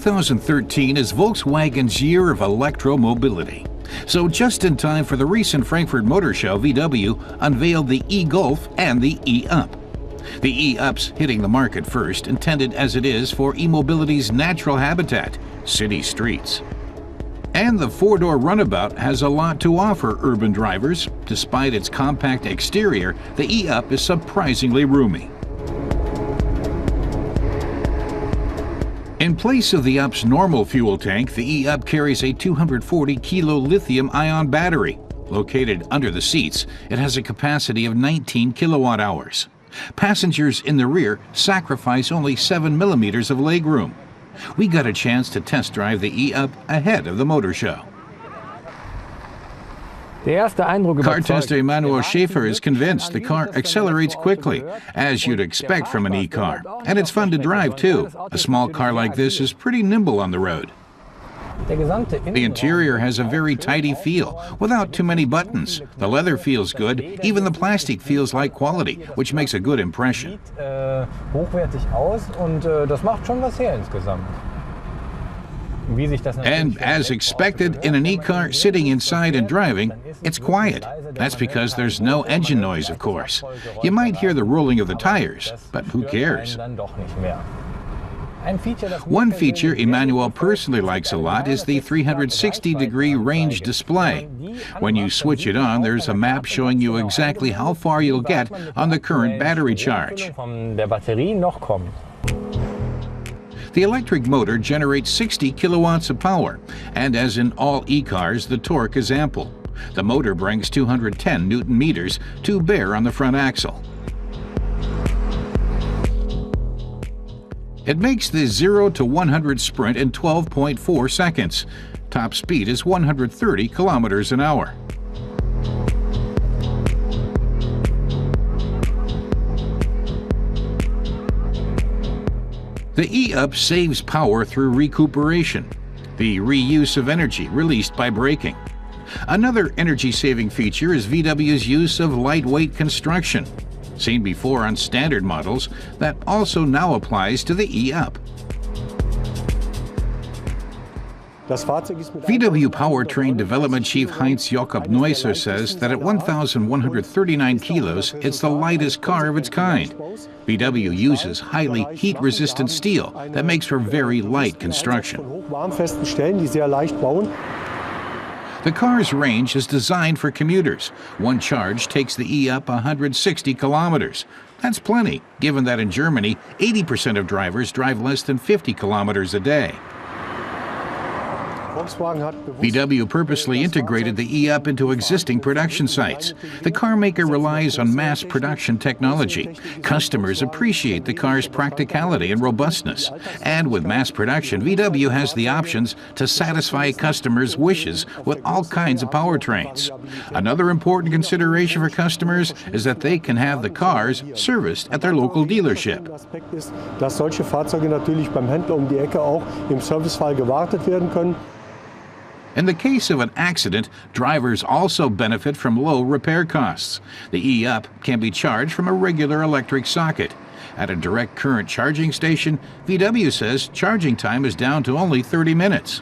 2013 is Volkswagen's year of electromobility. So just in time for the recent Frankfurt Motor Show, VW unveiled the e-Golf and the e-Up. The e-Up's hitting the market first, intended as it is for e-mobility's natural habitat, city streets. And the four-door runabout has a lot to offer urban drivers. Despite its compact exterior, the e-Up is surprisingly roomy. In place of the Up's normal fuel tank, the e-Up carries a 240-kilo lithium-ion battery. Located under the seats, it has a capacity of 19 kilowatt-hours. Passengers in the rear sacrifice only 7 millimeters of legroom. We got a chance to test drive the e-Up ahead of the motor show. Car tester Emanuel Schäfer is convinced the car accelerates quickly, as you'd expect from an e-car. And it's fun to drive, too. A small car like this is pretty nimble on the road. The interior has a very tidy feel, without too many buttons. The leather feels good, even the plastic feels like quality, which makes a good impression. And as expected in an e-car, sitting inside and driving, it's quiet. That's because there's no engine noise, of course. You might hear the rolling of the tires, but who cares? One feature Emanuel personally likes a lot is the 360-degree range display. When you switch it on, there's a map showing you exactly how far you'll get on the current battery charge. The electric motor generates 60 kilowatts of power, and as in all e-cars, the torque is ample. The motor brings 210 Newton meters to bear on the front axle. It makes the 0 to 100 sprint in 12.4 seconds. Top speed is 130 kilometers an hour. The e-Up saves power through recuperation, the reuse of energy released by braking. Another energy-saving feature is VW's use of lightweight construction. Seen before on standard models, that also now applies to the e-Up. VW Powertrain Development Chief Heinz Jakob Neusser says that at 1,139 kilos, it's the lightest car of its kind. VW uses highly heat-resistant steel that makes for very light construction. The car's range is designed for commuters. One charge takes the e-Up 160 kilometers. That's plenty, given that in Germany, 80% of drivers drive less than 50 kilometers a day. VW purposely integrated the e-Up into existing production sites. The car maker relies on mass production technology. Customers appreciate the car's practicality and robustness. And with mass production, VW has the options to satisfy customers' wishes with all kinds of powertrains. Another important consideration for customers is that they can have the cars serviced at their local dealership. In the case of an accident, drivers also benefit from low repair costs. The e-Up can be charged from a regular electric socket. At a direct current charging station, VW says charging time is down to only 30 minutes.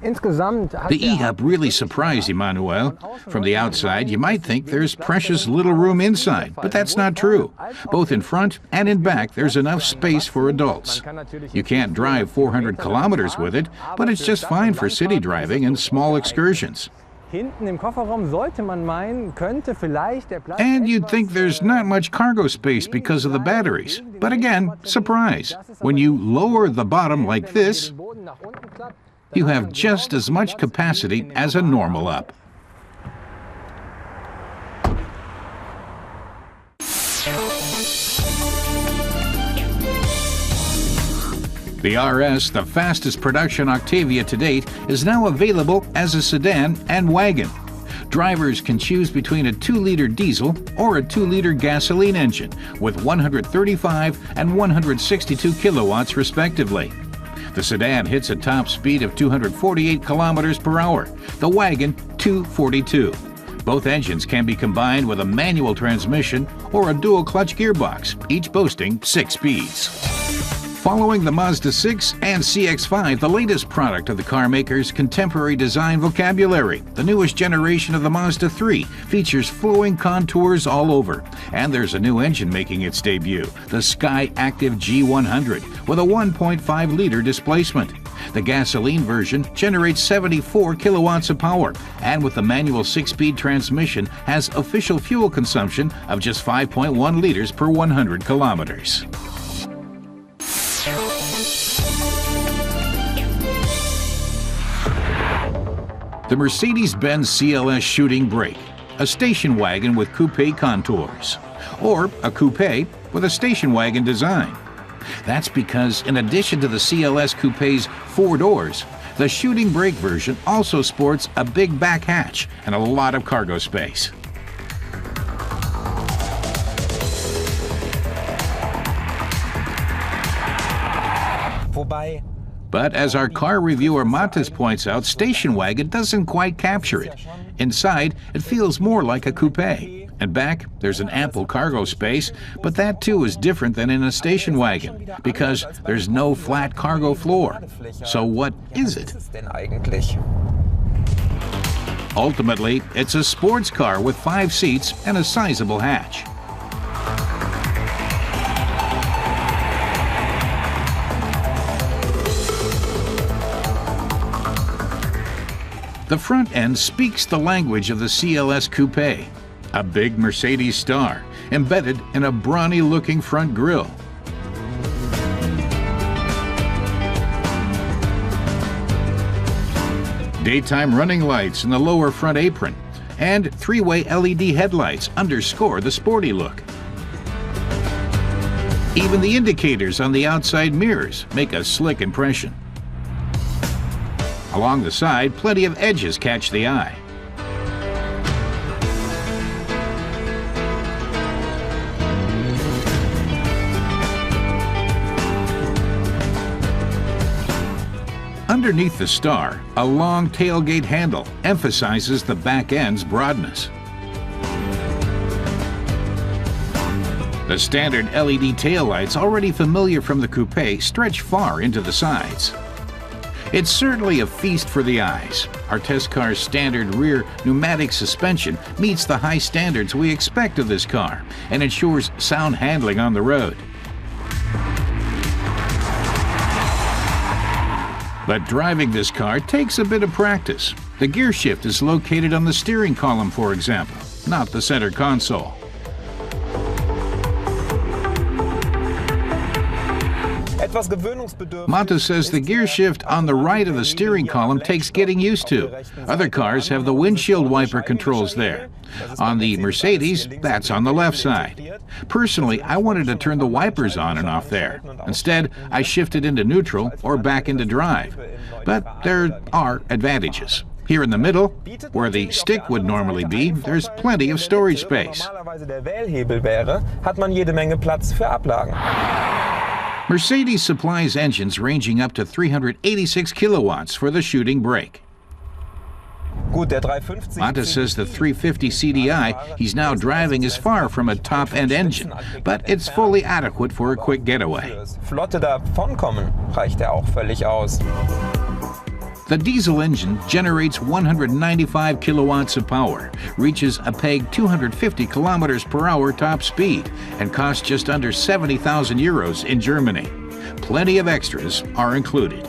The e-Up really surprised Emanuel. From the outside, you might think there's precious little room inside, but that's not true. Both in front and in back, there's enough space for adults. You can't drive 400 kilometers with it, but it's just fine for city driving and small excursions. And you'd think there's not much cargo space because of the batteries. But again, surprise. When you lower the bottom like this, you have just as much capacity as a normal Up. The RS, the fastest production Octavia to date, is now available as a sedan and wagon. Drivers can choose between a 2-liter diesel or a 2-liter gasoline engine with 135 and 162 kilowatts respectively. The sedan hits a top speed of 248 kilometers per hour, the wagon 242. Both engines can be combined with a manual transmission or a dual-clutch gearbox, each boasting 6 speeds. Following the Mazda 6 and CX-5, the latest product of the car maker's contemporary design vocabulary, the newest generation of the Mazda 3 features flowing contours all over. And there's a new engine making its debut, the Sky Active G100, with a 1.5-liter displacement. The gasoline version generates 74 kilowatts of power, and with the manual 6-speed transmission has official fuel consumption of just 5.1 liters per 100 kilometers. The Mercedes-Benz CLS Shooting Brake, a station wagon with coupe contours, or a coupe with a station wagon design. That's because in addition to the CLS Coupe's 4 doors, the Shooting Brake version also sports a big back hatch and a lot of cargo space. But as our car reviewer Matas points out, station wagon doesn't quite capture it. Inside, it feels more like a coupe. And back, there's an ample cargo space, but that too is different than in a station wagon, because there's no flat cargo floor. So what is it? Ultimately, it's a sports car with 5 seats and a sizable hatch. The front end speaks the language of the CLS Coupe, a big Mercedes star embedded in a brawny-looking front grille. Daytime running lights in the lower front apron and 3-way LED headlights underscore the sporty look. Even the indicators on the outside mirrors make a slick impression. Along the side, plenty of edges catch the eye. Underneath the star, a long tailgate handle emphasizes the back end's broadness. The standard LED taillights, already familiar from the coupe, stretch far into the sides. It's certainly a feast for the eyes. Our test car's standard rear pneumatic suspension meets the high standards we expect of this car and ensures sound handling on the road. But driving this car takes a bit of practice. The gear shift is located on the steering column, for example, not the center console. Mata says the gear shift on the right of the steering column takes getting used to. Other cars have the windshield wiper controls there. On the Mercedes, that's on the left side. Personally, I wanted to turn the wipers on and off there. Instead, I shifted into neutral or back into drive. But there are advantages. Here in the middle, where the stick would normally be, there's plenty of storage space. Mercedes supplies engines ranging up to 386 kilowatts for the Shooting Brake. Mata says the 350 CDI he's now driving is far from a top-end engine, but it's fully adequate for a quick getaway. The diesel engine generates 195 kilowatts of power, reaches a peg 250 kilometers per hour top speed, and costs just under 70,000 euros in Germany. Plenty of extras are included.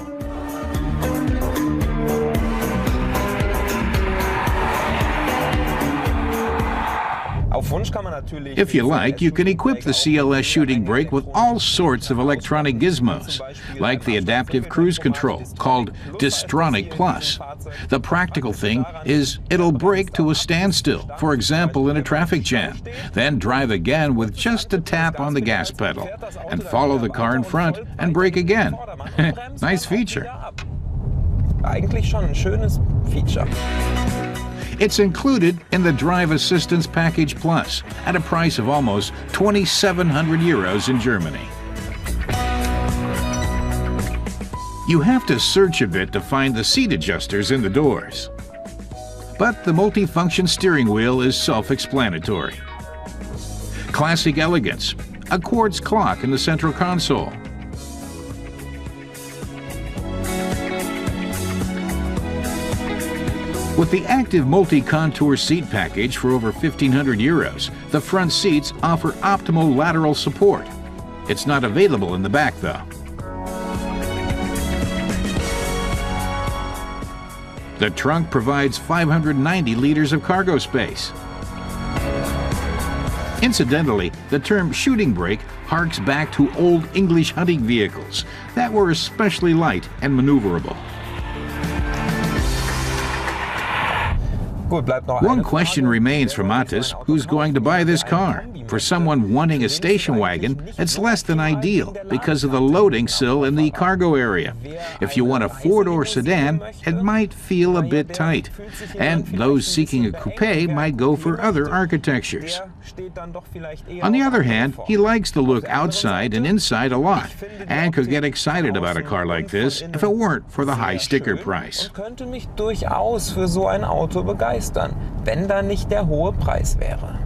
If you like, you can equip the CLS Shooting Brake with all sorts of electronic gizmos, like the adaptive cruise control, called Distronic Plus. The practical thing is it'll brake to a standstill, for example in a traffic jam, then drive again with just a tap on the gas pedal, and follow the car in front and brake again. Nice feature. Eigentlich schon ein schönes Feature. It's included in the Drive Assistance Package Plus at a price of almost 2,700 euros in Germany. You have to search a bit to find the seat adjusters in the doors. But the multifunction steering wheel is self-explanatory. Classic elegance, a quartz clock in the central console. With the active multi-contour seat package for over 1,500 euros, the front seats offer optimal lateral support. It's not available in the back, though. The trunk provides 590 liters of cargo space. Incidentally, the term shooting brake harks back to old English hunting vehicles that were especially light and maneuverable. One question remains for Matis: who's going to buy this car? For someone wanting a station wagon, it's less than ideal because of the loading sill in the cargo area. If you want a four-door sedan, it might feel a bit tight. And those seeking a coupe might go for other architectures. On the other hand, he likes the look outside and inside a lot, and could get excited about a car like this if it weren't for the high sticker price. Wenn da nicht der hohe Preis wäre.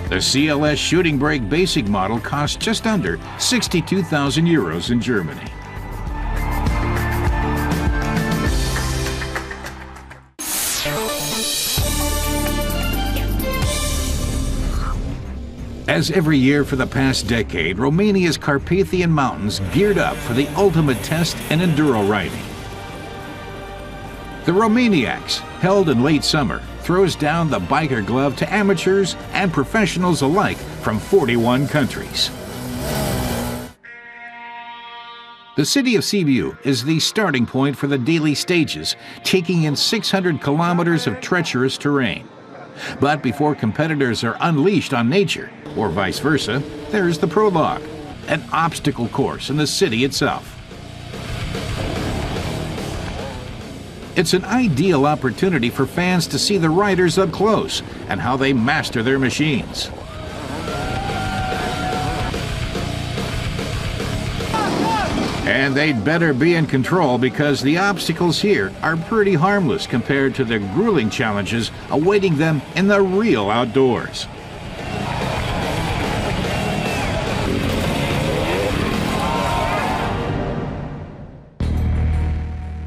The CLS Shooting Brake Basic model costs just under 62,000 euros in Germany. As every year for the past decade, Romania's Carpathian Mountains geared up for the ultimate test in enduro riding. The Maniacs, held in late summer, throws down the biker glove to amateurs and professionals alike from 41 countries. The city of Sibiu is the starting point for the daily stages, taking in 600 kilometers of treacherous terrain. But before competitors are unleashed on nature, or vice versa, there's the prologue, an obstacle course in the city itself. It's an ideal opportunity for fans to see the riders up close and how they master their machines. And they'd better be in control because the obstacles here are pretty harmless compared to the grueling challenges awaiting them in the real outdoors.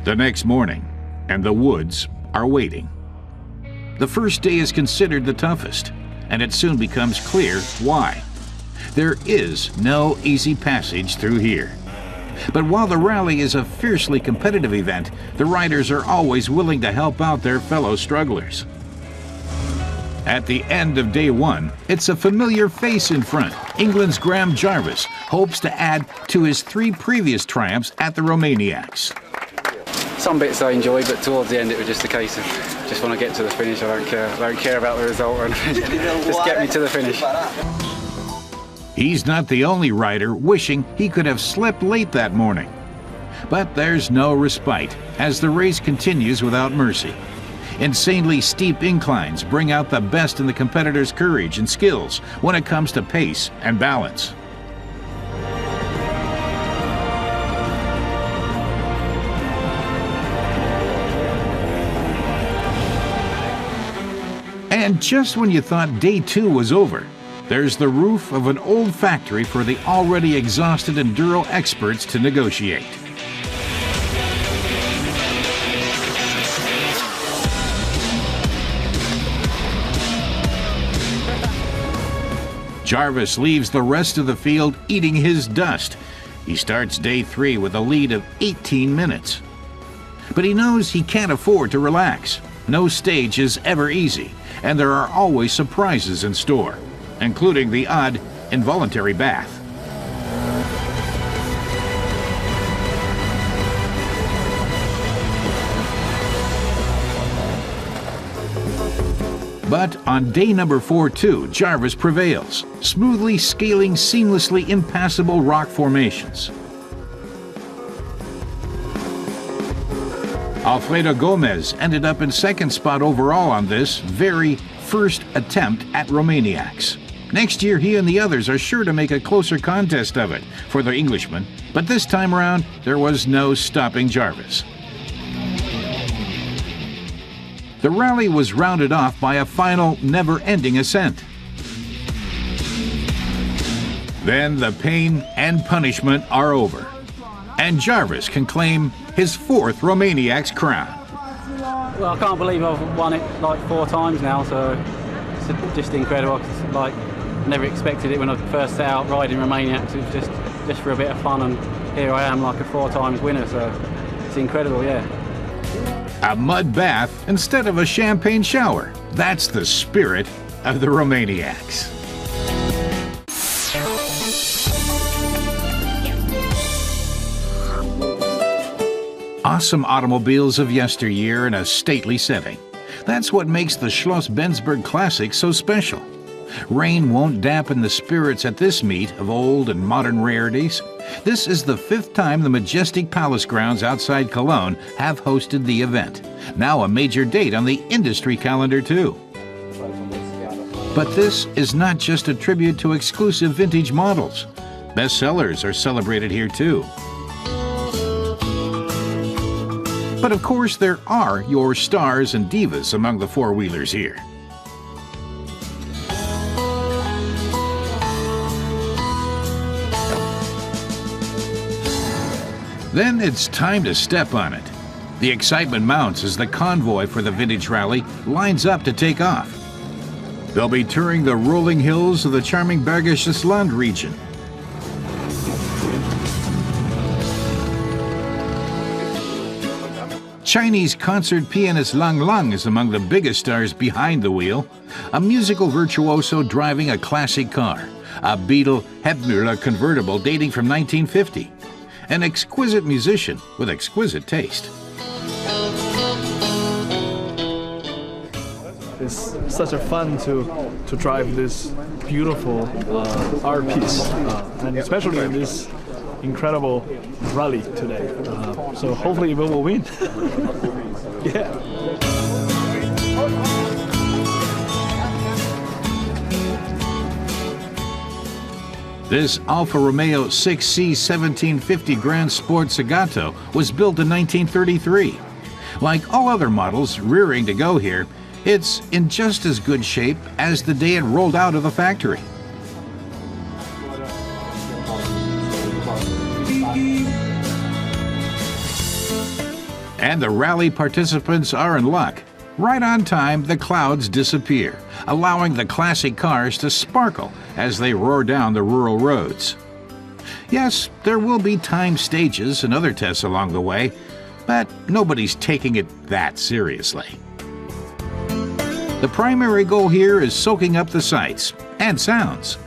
The next morning, and the woods are waiting. The first day is considered the toughest, and it soon becomes clear why. There is no easy passage through here. But while the rally is a fiercely competitive event, the riders are always willing to help out their fellow strugglers. At the end of day one, it's a familiar face in front. England's Graham Jarvis hopes to add to his 3 previous triumphs at the Maniacs. Some bits I enjoy, but towards the end it was just a case of just want to get to the finish. I don't care about the result, and just get me to the finish. He's not the only rider wishing he could have slept late that morning. But there's no respite as the race continues without mercy. Insanely steep inclines bring out the best in the competitor's courage and skills when it comes to pace and balance. And just when you thought day 2 was over, there's the roof of an old factory for the already exhausted enduro experts to negotiate. Jarvis leaves the rest of the field eating his dust. He starts day 3 with a lead of 18 minutes. But he knows he can't afford to relax. No stage is ever easy, and there are always surprises in store, including the odd involuntary bath. But on day number 4 too, Jarvis prevails, smoothly scaling seamlessly impassable rock formations. Alfredo Gomez ended up in 2nd spot overall on this very first attempt at Maniacs. Next year, he and the others are sure to make a closer contest of it for the Englishman, but this time around, there was no stopping Jarvis. The rally was rounded off by a final, never-ending ascent. Then the pain and punishment are over, and Jarvis can claim his 4th Maniacs crown. Well, I can't believe I've won it like 4 times now, so it's just incredible. It's like, I never expected it when I first set out riding Maniacs. It was just for a bit of fun, and here I am like a 4 times winner, so it's incredible, yeah. A mud bath instead of a champagne shower. That's the spirit of the Romaniacs. Awesome automobiles of yesteryear in a stately setting. That's what makes the Schloss Bensburg Classic so special. Rain won't dampen the spirits at this meet of old and modern rarities. This is the 5th time the majestic palace grounds outside Cologne have hosted the event. Now a major date on the industry calendar too. But this is not just a tribute to exclusive vintage models. Bestsellers are celebrated here too. But of course there are your stars and divas among the four-wheelers here. Then it's time to step on it. The excitement mounts as the convoy for the Vintage Rally lines up to take off. They'll be touring the rolling hills of the charming Bergisches Land region. Chinese concert pianist Lang Lang is among the biggest stars behind the wheel, a musical virtuoso driving a classic car, a Beetle Hebmüller convertible dating from 1950. An exquisite musician with exquisite taste. It's such a fun to drive this beautiful art piece, and especially in this incredible rally today. So hopefully we will win. Yeah. This Alfa Romeo 6C 1750 Grand Sport Zagato was built in 1933. Like all other models rearing to go here, it's in just as good shape as the day it rolled out of the factory. And the rally participants are in luck. Right on time, the clouds disappear, allowing the classic cars to sparkle as they roar down the rural roads. Yes, there will be timed stages and other tests along the way, but nobody's taking it that seriously. The primary goal here is soaking up the sights and sounds.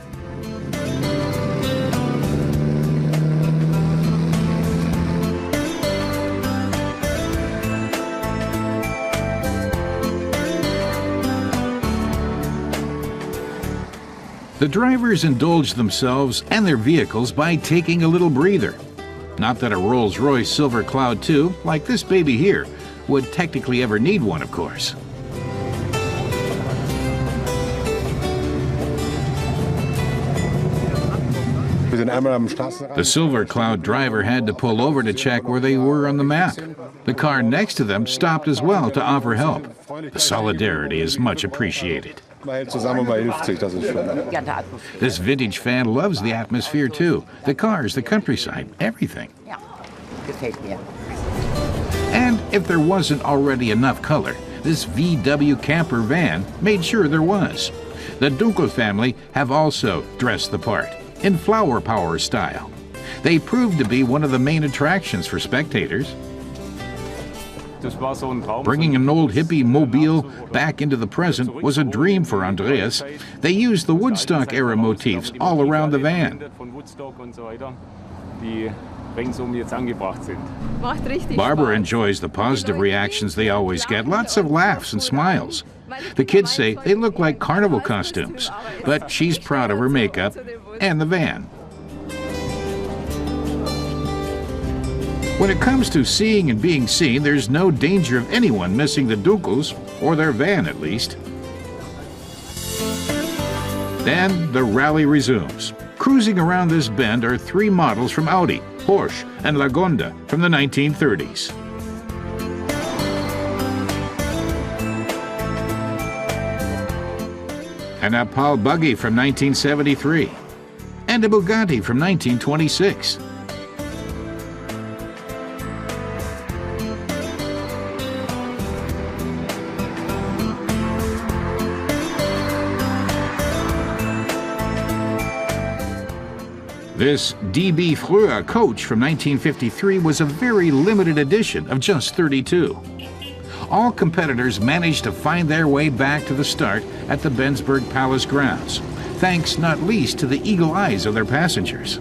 The drivers indulge themselves and their vehicles by taking a little breather. Not that a Rolls-Royce Silver Cloud 2, like this baby here, would technically ever need one, of course. The Silver Cloud driver had to pull over to check where they were on the map. The car next to them stopped as well to offer help. The solidarity is much appreciated. This vintage fan loves the atmosphere too. The cars, the countryside, everything. And if there wasn't already enough color, this VW camper van made sure there was. The Dunkel family have also dressed the part, in flower power style. They proved to be one of the main attractions for spectators. Bringing an old hippie mobile back into the present was a dream for Andreas. They used the Woodstock-era motifs all around the van. Barbara enjoys the positive reactions they always get, lots of laughs and smiles. The kids say they look like carnival costumes, but she's proud of her makeup and the van. When it comes to seeing and being seen, there's no danger of anyone missing the Dunkels, or their van at least. Then the rally resumes. Cruising around this bend are 3 models from Audi, Porsche, and Lagonda from the 1930s. An Opel buggy from 1973, and a Bugatti from 1926. This DB Früher coach from 1953 was a very limited edition of just 32. All competitors managed to find their way back to the start at the Bensburg Palace grounds, thanks not least to the eagle eyes of their passengers.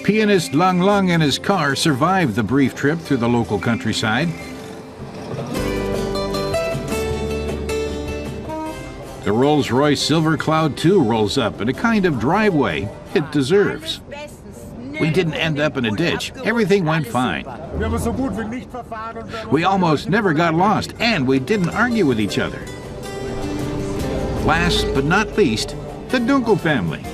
Pianist Lang Lang and his car survived the brief trip through the local countryside. The Rolls-Royce Silver Cloud 2 rolls up in a kind of driveway it deserves. We didn't end up in a ditch. Everything went fine. We almost never got lost, and we didn't argue with each other. Last but not least, the Dunkel family.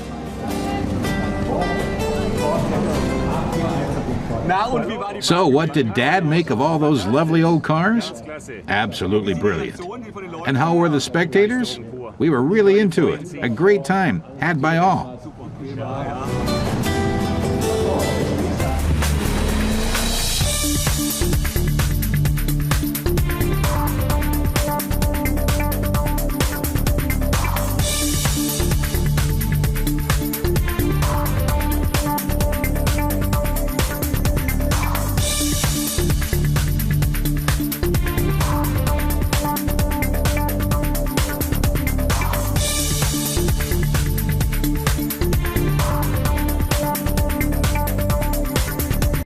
So what did Dad make of all those lovely old cars? Absolutely brilliant. And how were the spectators? We were really into it. A great time had by all.